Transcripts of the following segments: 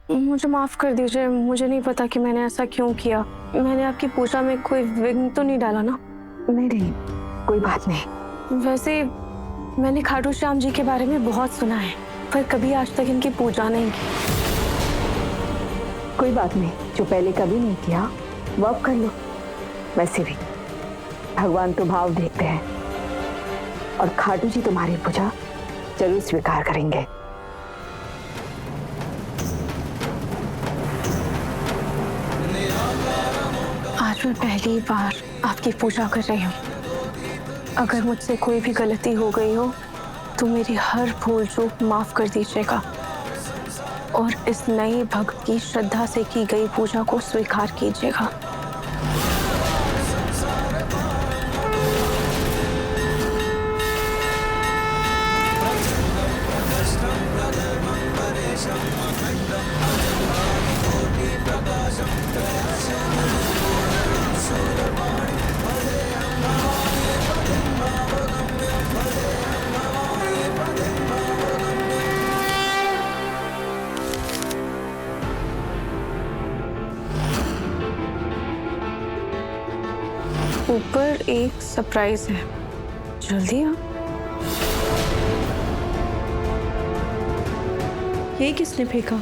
मुझे माफ कर दीजिए, मुझे नहीं पता कि मैंने ऐसा क्यों किया। मैंने आपकी पूजा में कोई विघ्न तो नहीं डाला ना? नहीं नहीं, कोई बात नहीं। वैसे मैंने खाटू श्याम जी के बारे में बहुत सुना है, पर कभी आज तक इनकी पूजा नहीं की। कोई बात नहीं, जो पहले कभी नहीं किया वो अब कर लो। वैसे भी भगवान तो भाव देखते हैं, और खाटू जी तुम्हारी पूजा जरूर स्वीकार करेंगे। आज मैं पहली बार आपकी पूजा कर रही हूँ। अगर मुझसे कोई भी गलती हो गई हो तो मेरी हर भूल चूक माफ कर दीजिएगा, और इस नई भक्त की श्रद्धा से की गई पूजा को स्वीकार कीजिएगा। ऊपर एक सरप्राइज है, जल्दी आ। ये किसने फेंका?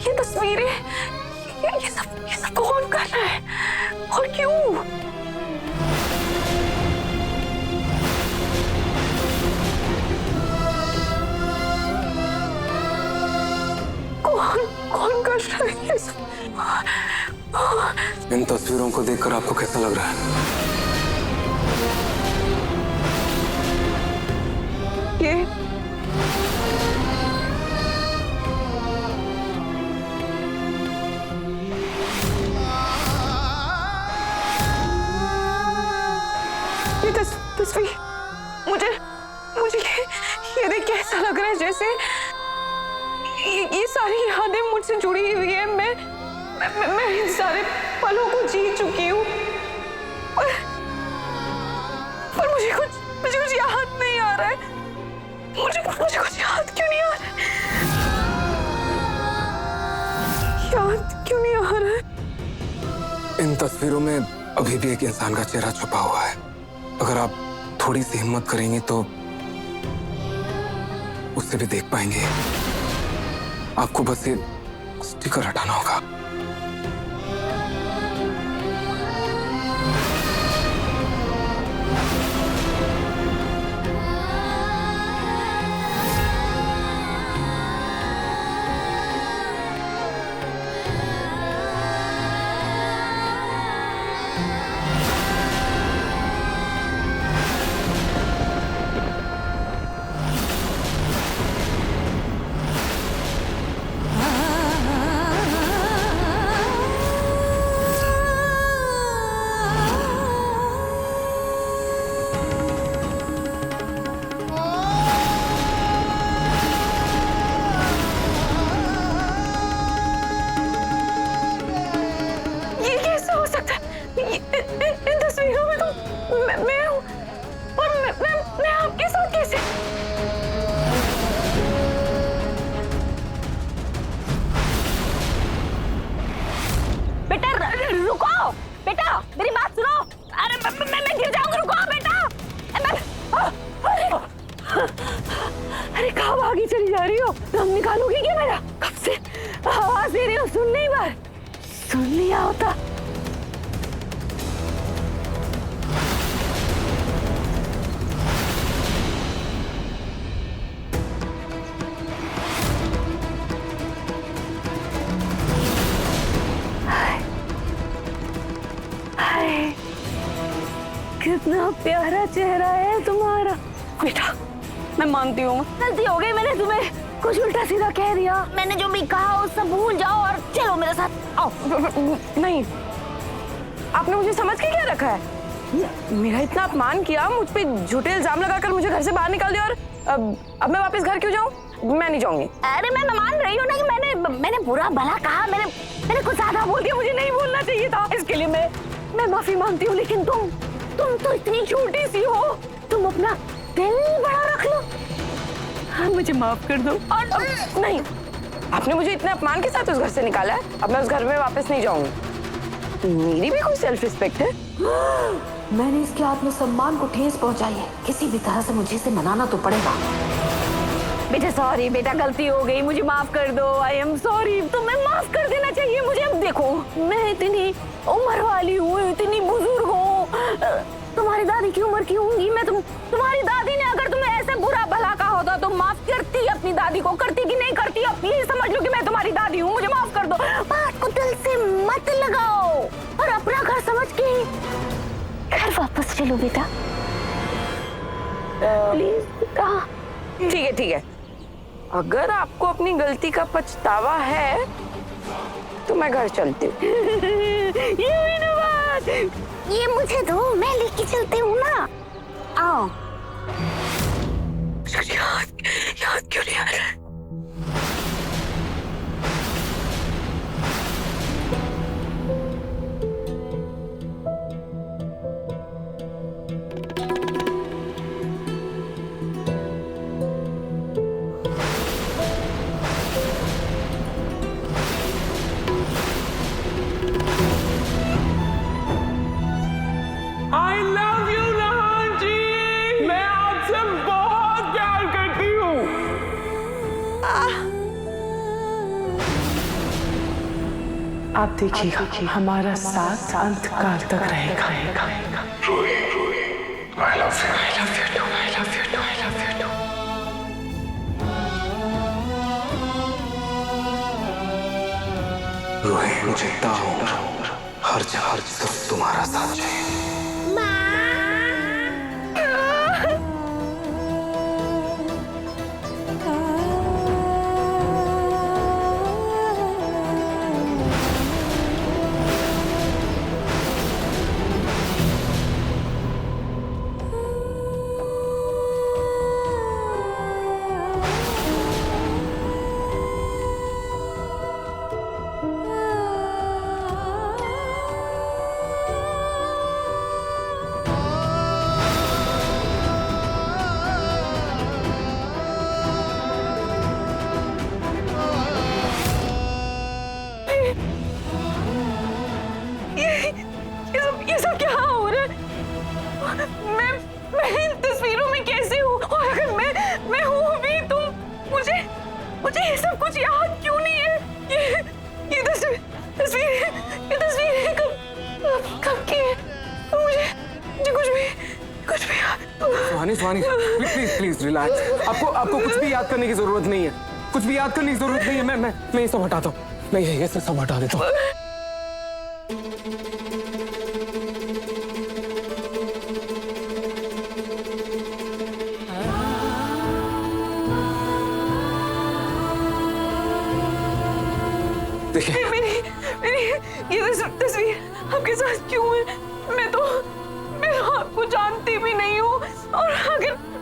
ये तस्वीरें, ये सब कौन कर रहा है और क्यों? कौन कर रहा है ये सब? इन तस्वीरों को देखकर आपको कैसा लग रहा है? ये तस्वीर मुझे मुझे ये देख के ऐसा लग रहा है जैसे ये सारी यादें मुझसे जुड़ी हुई है। मैं इन सारे पलों को जी चुकी हूँ, पर मुझे कुछ याद नहीं आ रहा है। मुझे कुछ याद क्यों नहीं आ रहा है? याद क्यों नहीं आ रहा है? इन तस्वीरों में अभी भी एक इंसान का चेहरा छुपा हुआ है। अगर आप थोड़ी सी हिम्मत करेंगे तो उससे भी देख पाएंगे। आपको बस ये स्टिकर हटाना होगा। हो? दम निकालोगी क्या मेरा? कब से आवाज दे रही हो, सुन नहीं बार, सुन लिया होता। हाय, कितना प्यारा चेहरा है तुम्हारा। बेटा, मैं मानती हूँ गलती हो गई, मैंने तुम्हें कुछ उल्टा सीधा कह दिया। मैंने जो भी कहा वो सब भूल जाओ और चलो मेरे साथ आओ। नहीं, आपने मुझे समझ के क्या रखा है? मेरा इतना अपमान किया, मुझ पे झूठे इल्जाम लगाकर मुझे घर से बाहर निकाल दिया, और अब मैं वापस घर क्यों जाऊँ? मैं नहीं जाऊंगी। अरे मैं मान रही हूँ ना कि मैंने बुरा भला कहा, मैंने कुछ ज्यादा बोल दिया, मुझे नहीं बोलना चाहिए था। इसके लिए मैं माफी मांगती हूँ, लेकिन तुम तो इतनी छोटी सी हो, तुम अपना दिल बड़ा रख लो। हाँ, मुझे माफ कर दो। और नहीं, आपने मुझे इतने अपमान के साथ उस घर से निकाला है, अब मैं उस घर में वापस नहीं जाऊंगी। मेरी भी कोई सेल्फ रिस्पेक्ट है। मैंने इसके आत्मसम्मान को ठेस पहुंचाई है, किसी भी तरह से मुझे इसे मनाना तो पड़ेगा। बेटा सॉरी, बेटा गलती हो गई, मुझे माफ कर दो। आई एम सॉरी, तुम्हें माफ कर देना चाहिए मुझे। अब देखो, मैं इतनी उम्र वाली हूँ, इतनी बुजुर्ग हूँ, तुम्हारी दादी की उम्र की होंगी मैं। तुम्हारी दादी ने अगर तुम्हें ऐसे बुरा भला कहा होता तो माफ करती अपनी दादी को, करती कि नहीं करती? अब ये समझ लो कि मैं तुम्हारी दादी हूँ, मुझे माफ कर दो। बात को दिल से मत लगाओ और अपना घर समझ के घर वापस चलो बेटा, प्लीज बेटा। ठीक है, अगर आपको अपनी गलती का पछतावा है तो मैं घर चलती हूँ। ये हुई ना बात। ये मुझे दो, मैं लेके चलती हूँ ना। आओ। याद क्यों नहीं आ रहा? I love you, नहान जी। मैं आपसे बहुत प्यार करती हूँ। आप देखिएगा, हमारा साथ अंत काल तक रहेगा। I love you. I love you too, I love you too, I love you too। Ruhi, मुझे हर जगह सिर्फ तुम्हारा साथ चाहिए। ये सब क्या हो रहा है? मैं इन तस्वीरों में कैसे हूँ? और अगर मैं हूँ भी तो मुझे ये सब कुछ याद क्यों नहीं है? ये तस्वीर कब की है? मुझे कुछ भी याद। सुहानी, प्लीज रिलैक्स। आपको कुछ भी याद करने की जरूरत नहीं है। कुछ भी याद करने की जरूरत नहीं है। मैं ये सब हटाता हूँ। मैं ये सब हटा देता हूँ। देखिए, मेरी ये तस्वीर आपके साथ क्यों है? मैं तो आपको जानती भी नहीं हूँ, और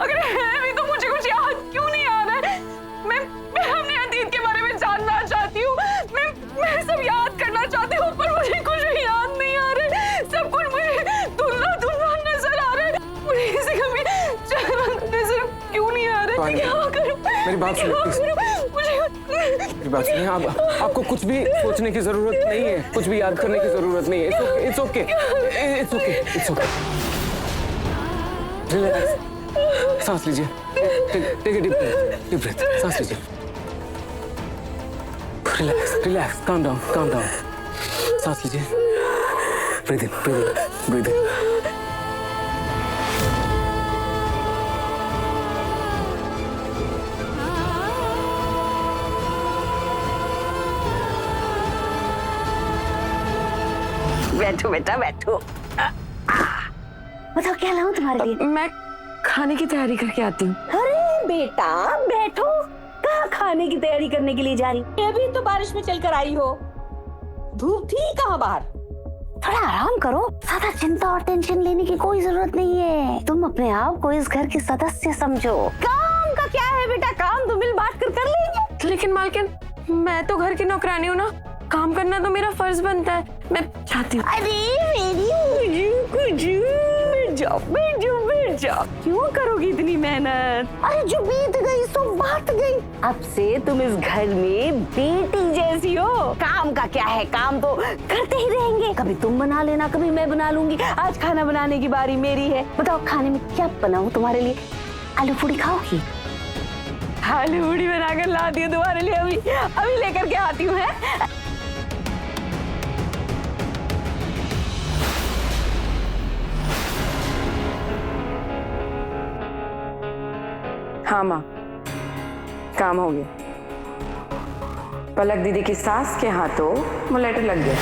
अगर है भी तो मुझे कुछ याद क्यों नहीं आ रहा है? मैं अपने अतीत के बारे में जानना चाहती हूँ, मैं सब याद करना चाहती हूँ, पर मुझे कुछ भी याद नहीं आ रहा है। सब कुछ मुझे धुंधला नजर आ रहा है। मुझे किसी का भी चेहरा नजर क्यों नहीं आ रहा है? क्या करूं? मेरी बात सुनिए, मेरी बात सुनिए। आपको कुछ भी सोचने की जरूरत नहीं है, कुछ भी याद करने की जरूरत नहीं है। It's okay. रिलैक्स, सांस लीजिए। टेक अ डीप ब्रेथ, सांस लीजिए। Relax relax, calm down calm down, सांस लीजिए, ब्रीथ इन ब्रीथ इन। बैठो बेटा बैठो। बताओ क्या लाऊं तुम्हारे लिए? मैं खाने की तैयारी करके आती हूँ। अरे बेटा बैठो, कहाँ खाने की तैयारी करने के लिए जा रही? अभी तो बारिश में चलकर आई हो, धूप थी कहाँ बाहर? थोड़ा आराम करो, ज्यादा चिंता और टेंशन लेने की कोई जरूरत नहीं है। तुम अपने आप को इस घर के सदस्य समझो। काम का क्या है बेटा, काम तो मिल बांट कर लेंगे। लेकिन मालकिन, मैं तो घर की नौकरानी हूँ ना, काम करना तो मेरा फर्ज बनता है। मैं चाहती हूँ। अरे मेरी बैठ जाओ। क्यों करोगी इतनी मेहनत? अरे जो बीत गई सो बात गई। अब से तुम इस घर में बेटी जैसी हो। काम का क्या है, काम तो करते ही रहेंगे। कभी तुम बना लेना, कभी मैं बना लूंगी। आज खाना बनाने की बारी मेरी है। बताओ खाने में क्या बनाऊं तुम्हारे लिए? आलू पूरी खाओगी? आलू पूरी बनाकर ला दियो तुम्हारे लिए, अभी लेकर के आती हूँ। है हाँ माँ, काम हो गया। पलक दीदी की सास के हाथों वो लेटर लग गया।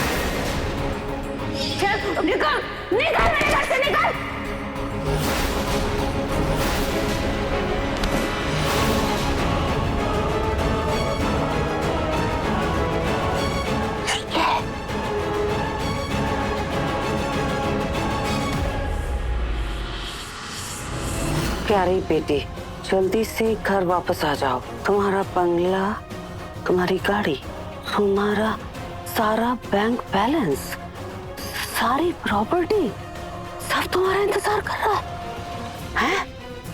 निकल निकल मेरे घर से निकल। प्यारी बेटी, जल्दी से घर वापस आ जाओ। तुम्हारा बंगला, तुम्हारी गाड़ी, तुम्हारा सारा बैंक बैलेंस, सारी प्रॉपर्टी सब तुम्हारा इंतजार कर रहा है।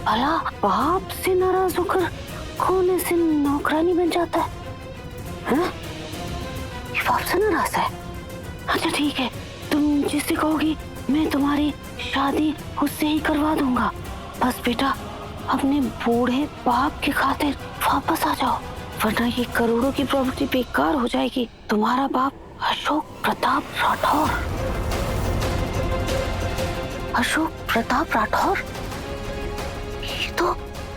भला बाप से नाराज होकर कौन ऐसे नौकरानी बन जाता है? ये बाप से नाराज है? अच्छा ठीक है, तुम जिससे कहोगी मैं तुम्हारी शादी उससे ही करवा दूंगा। बस बेटा अपने बूढ़े बाप की खातिर वापस आ जाओ, वरना ये करोड़ों की प्रॉपर्टी बेकार हो जाएगी। तुम्हारा बाप अशोक प्रताप राठौर, अशोक प्रताप राठौर, ये तो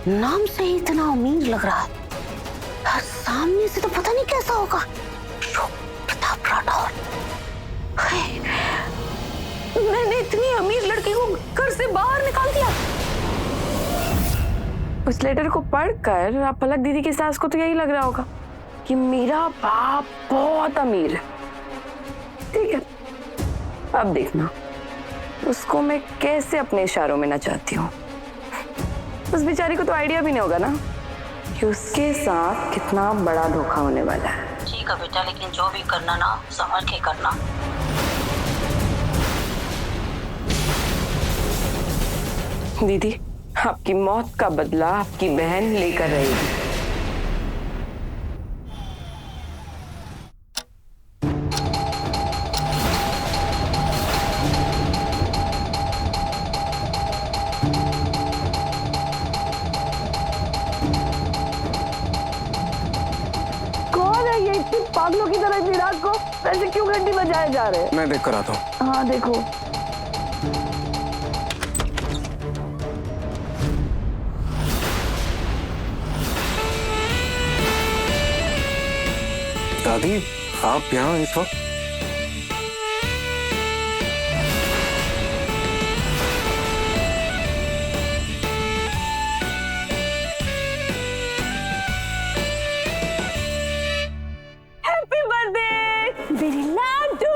नाम से ही इतना अमीर लग रहा है। सामने से तो पता नहीं कैसा होगा। अशोक प्रताप राठौर, मैंने इतनी अमीर लड़की को घर से बाहर निकाल दिया। उस लेटर को पढ़कर आप पलक दीदी की सास को तो यही लग रहा होगा कि मेरा बाप बहुत अमीर है। ठीक है, अब देखना उसको मैं कैसे अपने इशारों में नचाती हूँ। उस बेचारी को तो आइडिया भी नहीं होगा ना कि उसके साथ कितना बड़ा धोखा होने वाला है। ठीक है बेटा, लेकिन जो भी करना ना संभल के करना। दीदी, आपकी मौत का बदला आपकी बहन लेकर रहेगी। कौन है ये इतने पागलों की तरह इतनी रात को ऐसे क्यों घंटी बजाए जा रहे हैं? मैं देख कर आता हूँ। हाँ देखो। दादी, आप यहाँ इस वक्त? हैप्पी बर्थडे मेरी लाडू।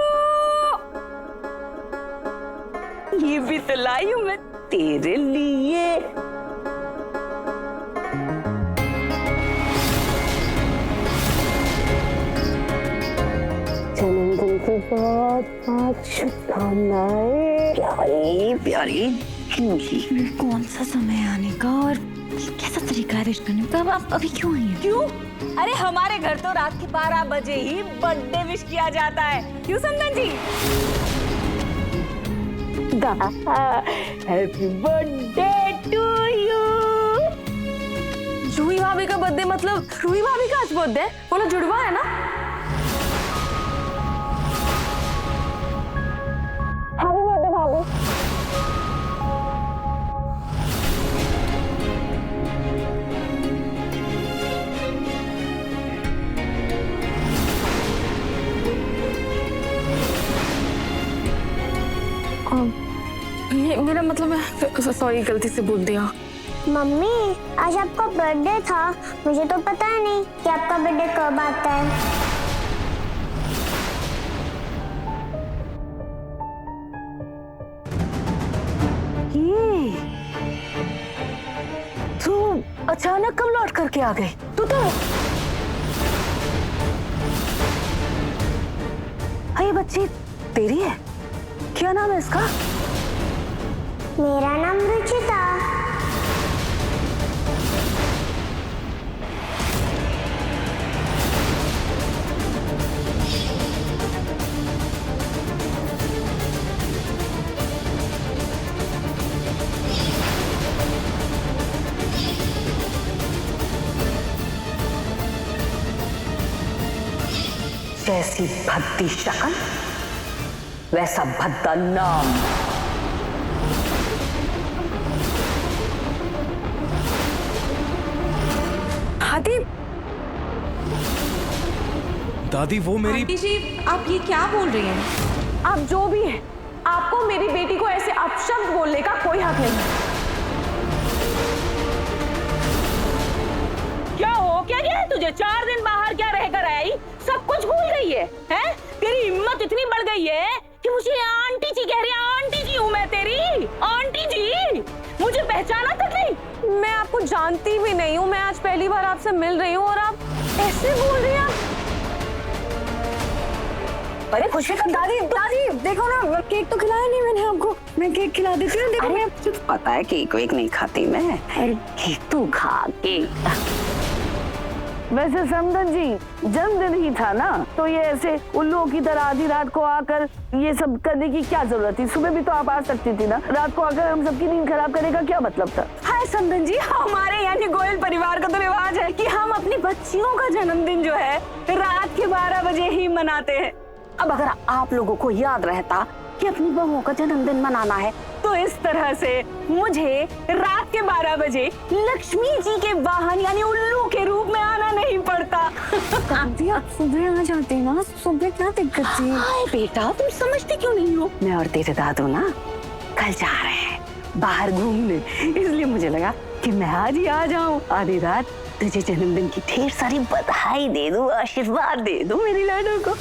ये भी तो लाई हूँ मैं तेरे लिए। जन्मदिन की बहुत शुभकामनाएं। प्यारी प्यारी, कौन सा समय आने का और कैसा तरीका है विश करने का? अब आप अभी क्यों आई हैं? क्यों? अरे हमारे घर तो रात के 12 बजे ही बर्थडे विश किया जाता है। क्यों समझन जी? Happy birthday to you. Ruhi भाभी का बर्थडे मतलब रूही भाभी का आज बर्थडे? बोलो जुड़वा है ना? मेरा मतलब है, सॉरी गलती से बोल दिया। मम्मी आज आपका बर्थडे था, मुझे तो पता ही नहीं कि आपका बर्थडे कब आता है। तू अचानक कब लौट करके आ गई? तू तो ये बच्ची तेरी है? क्या नाम है इसका? मेरा नाम रुचिता। जैसी भद्दी शक्ल वैसा भद्दा नाम। दादी, दादी वो मेरी आंटी जी आप ये क्या बोल रही हैं? आप जो भी हैं, आपको मेरी बेटी को ऐसे अपशब्द बोलने का कोई हक नहीं। क्या हो क्या गया है तुझे? 4 दिन बाहर क्या रहकर आई? सब कुछ भूल गई है? हैं? तेरी हिम्मत इतनी बढ़ गई है कि मुझे आंटी जी कह रही है। आंटी जी हूँ मैं तेरी आंटी जी, मुझे पहचाना तक नहीं? मैं आपको जानती भी नहीं हूँ, मैं आज पहली बार आपसे मिल रही हूँ और आप ऐसे बोल रही हैं। अरे खुशी का दादी दादी देखो ना, केक तो खिलाया नहीं मैंने आपको। मैं केक खिला देती हूँ। देखो मैं तुझे पता है केक वेक नहीं खाती मैं। केक तू खा केक। वैसे समदन जी जन्मदिन ही था ना, तो ये ऐसे उल्लुओं की तरह आधी रात को आकर ये सब करने की क्या जरूरत थी? सुबह भी तो आप आ सकती थी ना। रात को आकर हम सबकी नींद खराब करने का क्या मतलब था? हाय समदन जी, हमारे यहाँ के गोयल परिवार का तो रिवाज है कि हम अपनी बच्चियों का जन्मदिन जो है रात के 12 बजे ही मनाते हैं। अब अगर आप लोगों को याद रहता कि अपनी बहुओं का जन्मदिन मनाना है तो इस तरह से मुझे रात के 12 बजे लक्ष्मी जी के वाहन यानी उल्लू के रूप में आना नहीं पड़ता। दादी आप सुबह आ जाती ना, सुबह क्या दिक्कत थी? बेटा तुम समझती क्यों नहीं हो? मैं और तेरे दादू ना कल जा रहे हैं बाहर घूमने, इसलिए मुझे लगा कि मैं आज ही आ जाऊं। आधी रात तुझे जन्मदिन की ढेर सारी बधाई दे दूं, आशीर्वाद दे दूं मेरी लाडो को।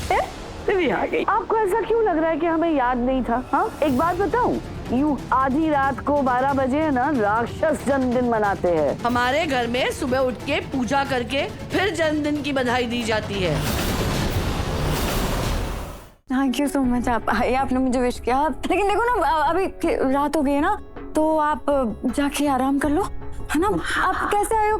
भी आ गई। आपको ऐसा क्यों लग रहा है कि हमें याद नहीं था? हाँ एक बात बताऊं, यूं आधी रात को 12 बजे है ना राक्षस जन्मदिन मनाते हैं। हमारे घर में सुबह उठ के पूजा करके फिर जन्मदिन की बधाई दी जाती है। थैंक यू सो मच, आप आए, आपने मुझे विश किया। लेकिन देखो ना अभी रात हो गई है ना, तो आप जाके आराम कर लो, है ना? आप कैसे आए हो?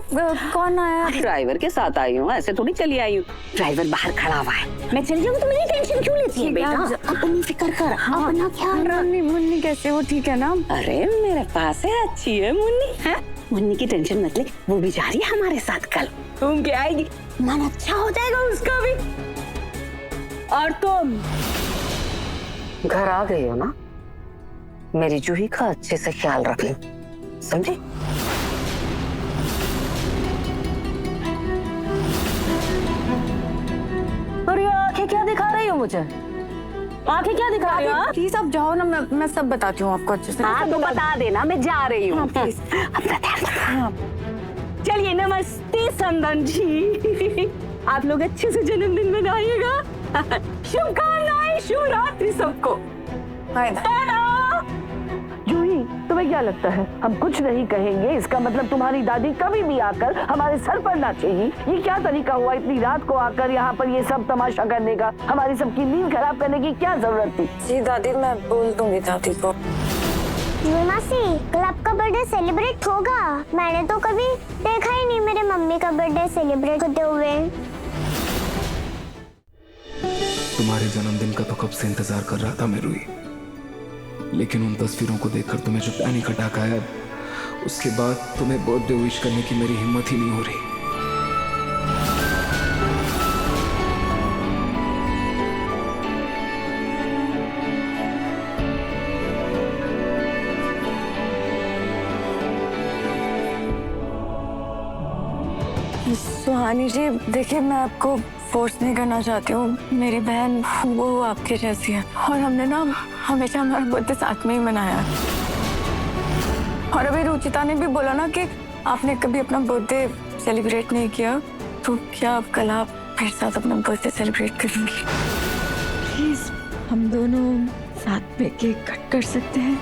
कौन आया? ड्राइवर के साथ आई हूँ, ऐसे थोड़ी चली आई हूँ। ड्राइवर बाहर खड़ा हुआ है, मैं चली जाऊँ तो मेरी टेंशन क्यों लेती है बेटा? अपनी फिक्र कर, अपना ख्याल रख। मुन्नी कैसे हो? ठीक है ना? अरे मेरे पास है, अच्छी है मुन्नी। है मुन्नी की टेंशन मत ले, वो भी जा रही है हमारे साथ कल, घूम के आएगी, मन अच्छा हो जाएगा उसका भी। और तुम घर आ गई हो ना, मेरी जूही का अच्छे से ख्याल रख लो, समझे? क्या दिखा रही हो मुझे? आंखें क्या दिखा रही हो? प्लीज आप जाओ ना, मैं सब बताती हूँ आपको अच्छे से। हाँ तो बता देना, मैं जा रही हूँ। चलिए नमस्ते समदन जी, आप लोग अच्छे से जन्मदिन मनाइएगा। शुभकामनाएं, शुभ रात्रि सबको। जूही तुम्हें क्या लगता है हम कुछ नहीं कहेंगे, इसका मतलब तुम्हारी दादी कभी भी आकर हमारे सर पर नाचेगी? ये क्या तरीका हुआ इतनी रात को आकर यहाँ पर ये सब तमाशा करने का? हमारी सबकी नींद खराब करने की क्या जरूरत थी? जी दादी मैं बोल दूंगी दादी को। मासी कल आपका बर्थडे सेलिब्रेट होगा? मैंने तो कभी देखा ही नहीं मेरे मम्मी का बर्थडे सेलिब्रेट होते हुए। तुम्हारे जन्मदिन का तो कब से इंतजार कर रहा था मैं रूही, लेकिन उन तस्वीरों को देखकर तुम्हें जो पैनिक अटैक आया, उसके बाद तुम्हें बर्थडे विश करने की मेरी हिम्मत ही नहीं हो रही। सुहानी जी देखिए, मैं आपको फोर्स नहीं करना चाहती हूँ, मेरी बहन वो आपके जैसी है और हमने ना हमेशा हमारा बर्थडे साथ में ही मनाया। और अभी रुचिता ने भी बोला ना कि आपने कभी अपना बर्थडे सेलिब्रेट नहीं किया, तो क्या अब कल आप मेरे साथ अपना बर्थडे सेलिब्रेट करेंगी? प्लीज हम दोनों साथ में केक कट कर सकते हैं?